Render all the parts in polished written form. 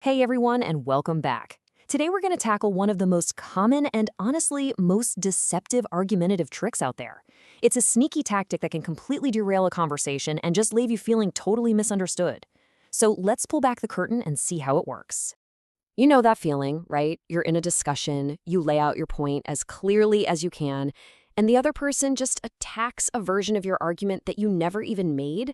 Hey everyone, and welcome back. Today we're going to tackle one of the most common and honestly most deceptive argumentative tricks out there. It's a sneaky tactic that can completely derail a conversation and just leave you feeling totally misunderstood. So let's pull back the curtain and see how it works. You know that feeling, right? You're in a discussion, you lay out your point as clearly as you can, and the other person just attacks a version of your argument that you never even made.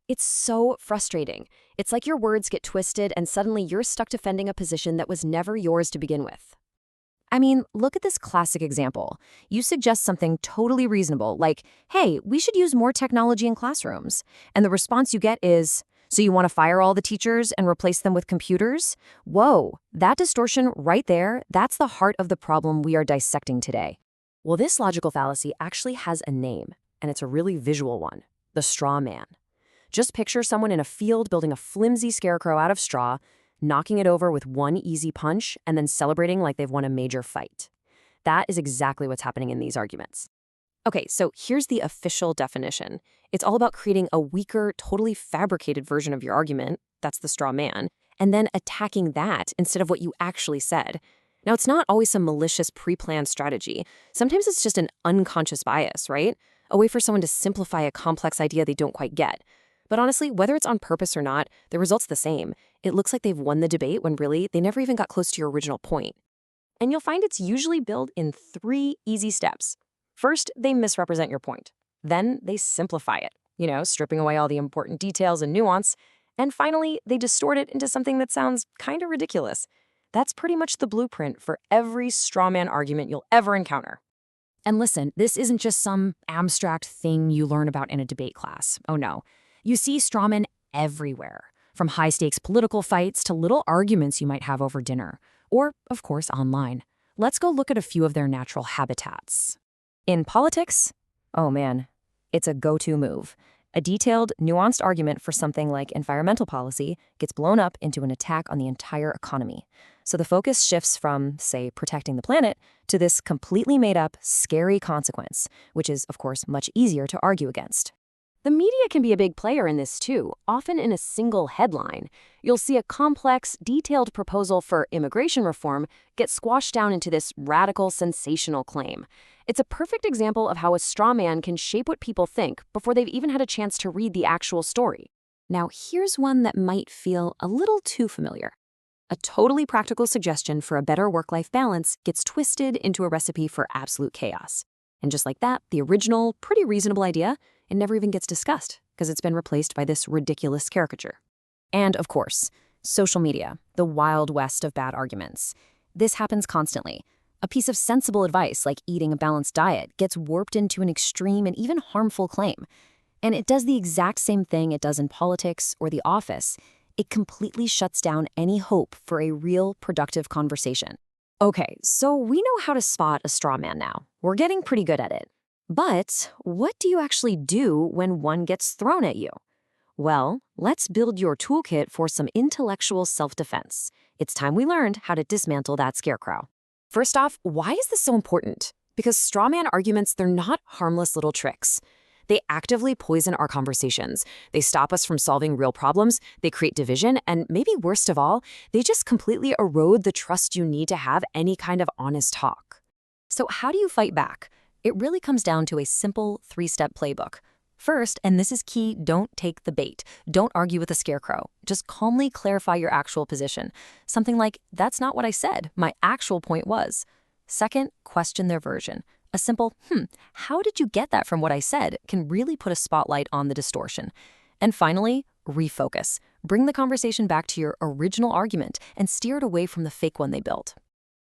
It's so frustrating. It's like your words get twisted and suddenly you're stuck defending a position that was never yours to begin with. I mean, look at this classic example. You suggest something totally reasonable, like, hey, we should use more technology in classrooms. And the response you get is, so you want to fire all the teachers and replace them with computers? Whoa, that distortion right there, that's the heart of the problem we are dissecting today. Well, this logical fallacy actually has a name, and it's a really visual one, the straw man. Just picture someone in a field building a flimsy scarecrow out of straw, knocking it over with one easy punch, and then celebrating like they've won a major fight. That is exactly what's happening in these arguments. Okay, so here's the official definition. It's all about creating a weaker, totally fabricated version of your argument, that's the straw man, and then attacking that instead of what you actually said. Now, it's not always some malicious pre-planned strategy. Sometimes it's just an unconscious bias, right? A way for someone to simplify a complex idea they don't quite get. But honestly, whether it's on purpose or not, the result's the same. It looks like they've won the debate when really, they never even got close to your original point. And you'll find it's usually built in 3 easy steps. First, they misrepresent your point. Then they simplify it, stripping away all the important details and nuance. And finally, they distort it into something that sounds kind of ridiculous. That's pretty much the blueprint for every straw man argument you'll ever encounter. And listen, this isn't just some abstract thing you learn about in a debate class. Oh no. You see strawmen everywhere, from high-stakes political fights to little arguments you might have over dinner, or, of course, online. Let's go look at a few of their natural habitats. In politics, oh man, it's a go-to move. A detailed, nuanced argument for something like environmental policy gets blown up into an attack on the entire economy. So the focus shifts from, say, protecting the planet to this completely made-up, scary consequence, which is, of course, much easier to argue against. The media can be a big player in this too, often in a single headline. You'll see a complex, detailed proposal for immigration reform get squashed down into this radical, sensational claim. It's a perfect example of how a straw man can shape what people think before they've even had a chance to read the actual story. Now, here's one that might feel a little too familiar. A totally practical suggestion for a better work-life balance gets twisted into a recipe for absolute chaos. And just like that, the original, pretty reasonable idea, it never even gets discussed because it's been replaced by this ridiculous caricature. And of course, social media, the wild west of bad arguments. This happens constantly. A piece of sensible advice like eating a balanced diet gets warped into an extreme and even harmful claim. And it does the exact same thing it does in politics or the office. It completely shuts down any hope for a real productive conversation. Okay, so we know how to spot a straw man now. We're getting pretty good at it. But what do you actually do when one gets thrown at you? Well, let's build your toolkit for some intellectual self-defense. It's time we learned how to dismantle that scarecrow. First off, why is this so important? Because straw man arguments, they're not harmless little tricks. They actively poison our conversations. They stop us from solving real problems, they create division, and maybe worst of all, they just completely erode the trust you need to have any kind of honest talk. So how do you fight back? It really comes down to a simple 3-step playbook. First, and this is key, don't take the bait. Don't argue with a scarecrow. Just calmly clarify your actual position. Something like, that's not what I said. My actual point was. Second, question their version. A simple, how did you get that from what I said can really put a spotlight on the distortion. And finally, refocus. Bring the conversation back to your original argument and steer it away from the fake one they built.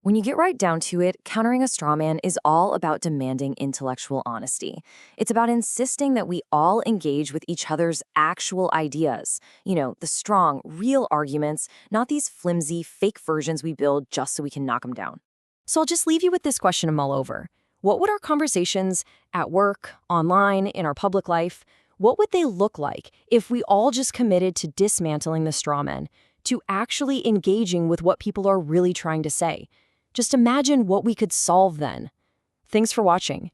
When you get right down to it, countering a straw man is all about demanding intellectual honesty. It's about insisting that we all engage with each other's actual ideas. The strong, real arguments, not these flimsy, fake versions we build just so we can knock them down. So I'll just leave you with this question to mull over. What would our conversations at work, online, in our public life, what would they look like if we all just committed to dismantling the straw men, to actually engaging with what people are really trying to say? Just imagine what we could solve then. Thanks for watching.